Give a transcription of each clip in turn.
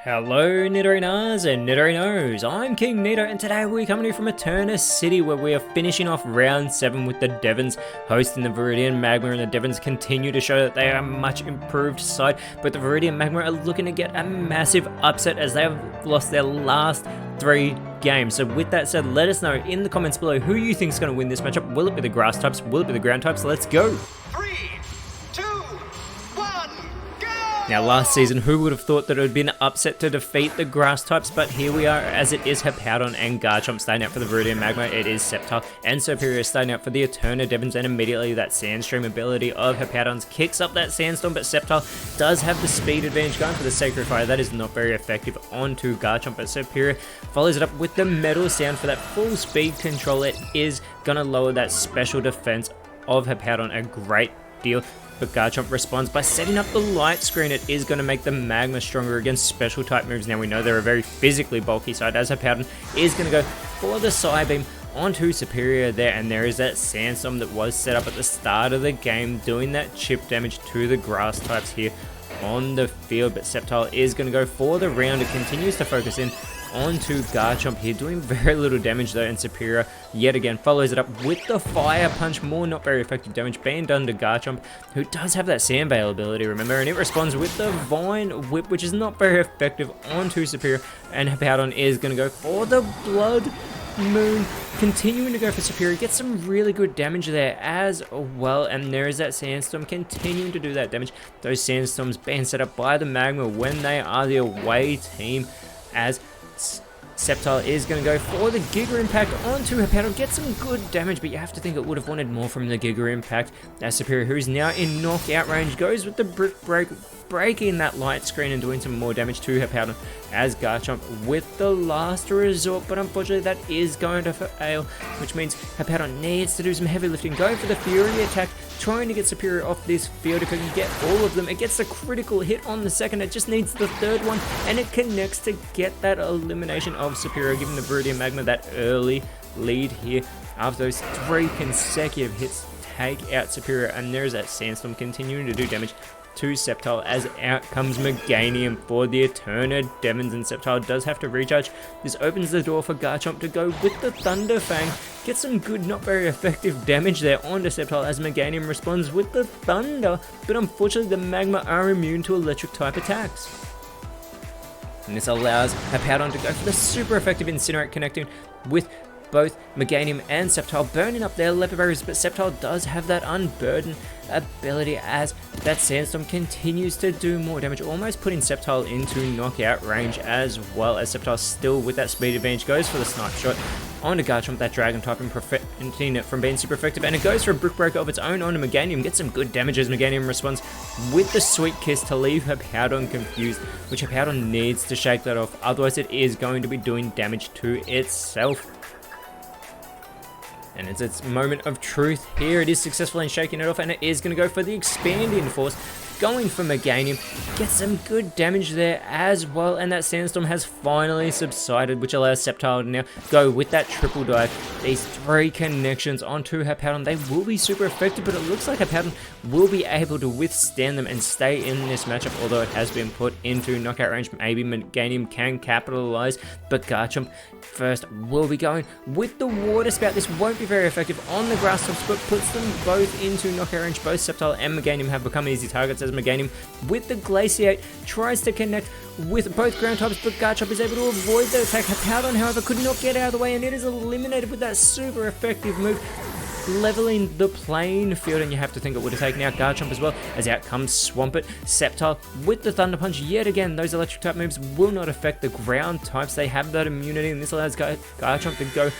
Hello Nidorinas and Nidorinos, I'm KingNido and today we're coming to you from Eterna City where we are finishing off round 7 with the Devons hosting the Viridian Magma, and the Devons continue to show that they are a much improved side, but the Viridian Magma are looking to get a massive upset as they have lost their last 3 games. So with that said, let us know in the comments below who you think is going to win this matchup. Will it be the grass types? Will it be the ground types? Let's go! 3, 2, 1, go! Now last season, who would have thought that it would be an upset to defeat the grass types, but here we are as it is Hippowdon and Garchomp starting out for the Viridian Magma. It is Sceptile and Superior starting out for the Eterna Devons, and immediately that Sandstream ability of Hippowdon's kicks up that Sandstorm, but Sceptile does have the speed advantage going for the Sacred Fire. That is not very effective onto Garchomp, but Superior follows it up with the Metal Sound for that full speed control. It is going to lower that special defense of Hippowdon a great deal. But Garchomp responds by setting up the light screen. It is going to make the Magma stronger against special type moves. Now we know they're a very physically bulky side, as Hippowdon is going to go for the Psybeam onto Superior there, and there is that Sandstorm that was set up at the start of the game doing that chip damage to the grass types here on the field. But Sceptile is going to go for the round. It continues to focus in onto Garchomp here, doing very little damage though, and Superior yet again follows it up with the Fire Punch. More not very effective damage being done to Garchomp, who does have that Sand Veil ability, remember, and it responds with the Vine Whip, which is not very effective onto Superior, and Hippowdon is going to go for the Blood Moon, continuing to go for Superior, get some really good damage there as well, and there is that Sandstorm continuing to do that damage. Those Sandstorms being set up by the Magma when they are the away team, as Sceptile is going to go for the Giga Impact onto Hippowdon, get some good damage, but you have to think it would have wanted more from the Giga Impact. As Superior, who's now in knockout range, goes with the Brick Break, breaking that light screen and doing some more damage to Hippowdon, as Garchomp with the Last Resort, but unfortunately that is going to fail, which means Hippowdon needs to do some heavy lifting, go for the Fury attack, trying to get Superior off this field. If it can get all of them, it gets a critical hit on the second, it just needs the third one, and it connects to get that elimination of Superior, giving the Viridian Magma that early lead here after those 3 consecutive hits take out Superior. And there's that Sandstorm continuing to do damage to Sceptile, as out comes Meganium for the Eterna Devons, and Sceptile does have to recharge. This opens the door for Garchomp to go with the Thunder Fang, get some good, not very effective damage there onto Sceptile as Meganium responds with the Thunder, but unfortunately the Magma are immune to electric type attacks. And this allows Hippowdon to go for the super effective Incinerate, connecting with both Meganium and Sceptile, burning up their Leper Berries, but Sceptile does have that Unburden ability as that Sandstorm continues to do more damage, almost putting Sceptile into knockout range, as well as Sceptile still with that speed advantage goes for the Snipe Shot onto Garchomp, that Dragon type, and preventing it from being super effective, and it goes for a Brick Breaker of its own onto Meganium, gets some good damage as Meganium responds with the Sweet Kiss to leave Hippowdon confused, which Hippowdon needs to shake that off, otherwise it is going to be doing damage to itself. And it's its moment of truth here. It is successful in shaking it off, and it is going to go for the Expanding Force, going for Meganium, get some good damage there as well, and that Sandstorm has finally subsided, which allows Sceptile to now go with that triple dive. These 3 connections onto Hippowdon, they will be super effective, but it looks like Hippowdon will be able to withstand them and stay in this matchup, although it has been put into knockout range. Maybe Meganium can capitalize, but Garchomp first will be going with the Water Spout. This won't be very effective on the grass types, but puts them both into knockout range. Both Sceptile and Meganium have become easy targets, as Meganium with the Glaciate tries to connect with both ground types, but Garchomp is able to avoid the attack. Hippowdon, however, could not get out of the way, and it is eliminated with that super effective move, leveling the playing field, and you have to think it would have taken out Garchomp as well, as out comes Swampert. Sceptile with the Thunder Punch yet again. Those electric type moves will not affect the ground types, they have that immunity, and this allows Garchomp to go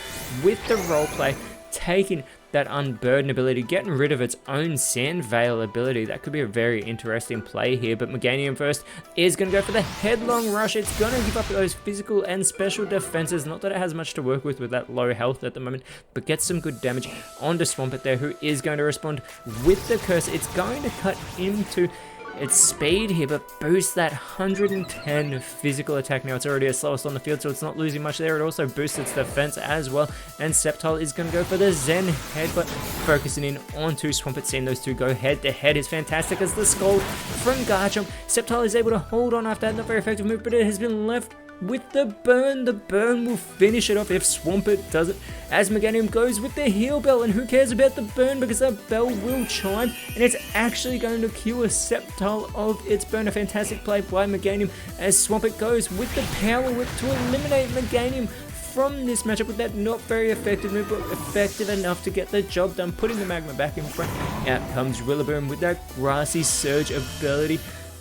with the roleplay, taking that Unburden ability, getting rid of its own Sand Veil ability. That could be a very interesting play here, but Meganium first is going to go for the Headlong Rush. It's going to give up those physical and special defenses, not that it has much to work with that low health at the moment, but gets some good damage onto Swampert there, who is going to respond with the Curse. It's going to cut into its speed here, but boosts that 110 physical attack. Now it's already its slowest on the field, so it's not losing much there. It also boosts its defense as well, and Sceptile is going to go for the Zen Headbutt, focusing in onto Swampert. Seeing those two go head to head is fantastic as the Scold from Garchomp. Sceptile is able to hold on after that, not very effective move, but it has been left with the burn. The burn will finish it off if Swampert does it, as Meganium goes with the heal bell, and who cares about the burn because that bell will chime and it's actually going to cure Sceptile of its burn. A fantastic play by Meganium as Swampert goes with the power whip to eliminate Meganium from this matchup with that not very effective move, but effective enough to get the job done, putting the Magma back in front. Out comes Rillaboom with that Grassy Surge ability,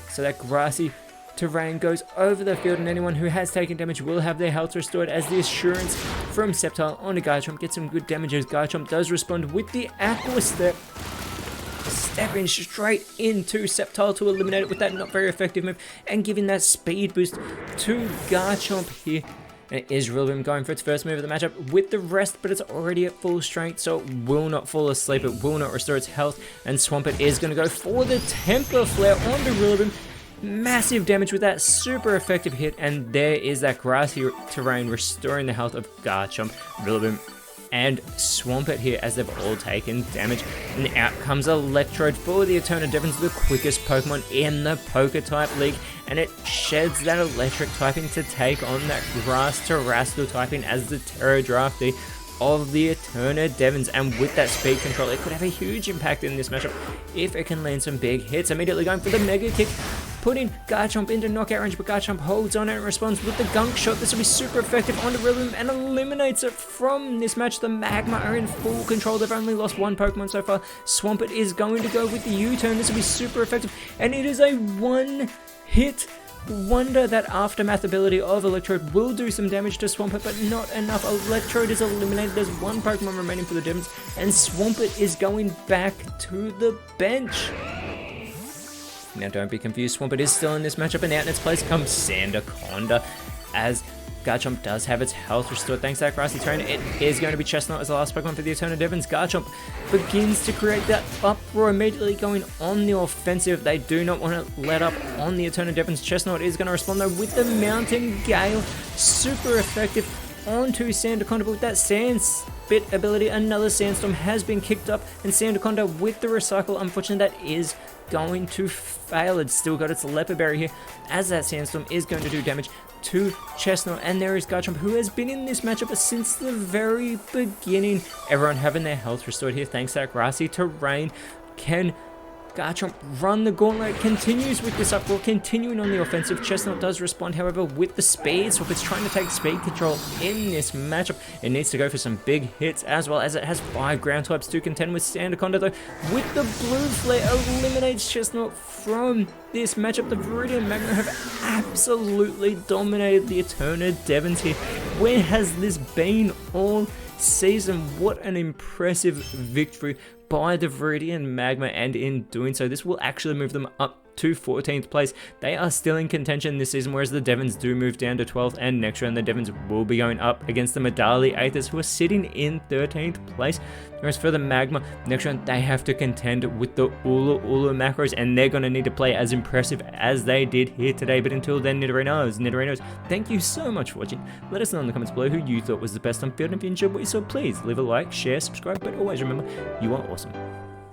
so that Grassy Terrain goes over the field, and anyone who has taken damage will have their health restored as the Assurance from Sceptile onto Garchomp gets some good damage as Garchomp does respond with the Aqua Step, stepping straight into Sceptile to eliminate it with that not very effective move and giving that speed boost to Garchomp here. And it is Rillaboom going for its first move of the matchup with the rest, but it's already at full strength, so it will not fall asleep, it will not restore its health, and Swampert is going to go for the Temper Flare onto Rillaboom. Massive damage with that super effective hit, and there is that Grassy Terrain restoring the health of Garchomp, Rillaboom, and Swampert here as they've all taken damage. And out comes Electrode for the Eterna Devons, the quickest Pokemon in the PokeType League, and it sheds that electric typing to take on that Grass Terrestrial typing as the Terra Drafty of the Eterna Devons, and with that speed control it could have a huge impact in this matchup if it can land some big hits. Immediately going for the Mega Kick, putting Garchomp into knockout range, but Garchomp holds on and responds with the Gunk Shot. This will be super effective onto Rillaboom and eliminates it from this match. The Magma are in full control. They've only lost one Pokemon so far. Swampert is going to go with the U-turn. This will be super effective, and it is a one-hit wonder. That Aftermath ability of Electrode will do some damage to Swampert, but not enough. Electrode is eliminated. There's one Pokemon remaining for the Devons, and Swampert is going back to the bench. Now don't be confused, Swampert is still in this matchup, and out in its place comes Sandaconda as Garchomp does have its health restored thanks to that Grassy Terrain. It is going to be Chestnut as the last Pokemon for the Eterna Devons. Garchomp begins to create that uproar, immediately going on the offensive. They do not want to let up on the Eterna Devons. Chestnut is going to respond though with the Mountain Gale, super effective onto Sandaconda, but with that Sand Spit ability, another Sandstorm has been kicked up, and Sandaconda with the Recycle, unfortunately that is going to fail. It's still got its Leopard Berry here as that Sandstorm is going to do damage to Chestnut, and there is Garchomp, who has been in this matchup since the very beginning. Everyone having their health restored here thanks to that Grassy Terrain. Can Garchomp run the gauntlet? Continues with this uproar, continuing on the offensive. Chestnut does respond, however, with the speed, so if it's trying to take speed control in this matchup, it needs to go for some big hits, as well as it has 5 ground types to contend with. Sandaconda, though, with the Blue Flare, eliminates Chestnut from this matchup. The Viridian Magma have absolutely dominated the Eterna Devons here. Where has this been all season? What an impressive victory by the Viridian Magma, and in doing so this will actually move them up to 14th place. They are still in contention this season, whereas the Devons do move down to 12th, and next round the Devons will be going up against the Medali Aethers, who are sitting in 13th place. Whereas for the Magma, next round they have to contend with the Ulu Macros, and they're going to need to play as impressive as they did here today. But until then, Nidorinos, thank you so much for watching. Let us know in the comments below who you thought was the best on field, and if you enjoyed what you saw, please leave a like, share, subscribe, but always remember, you are awesome.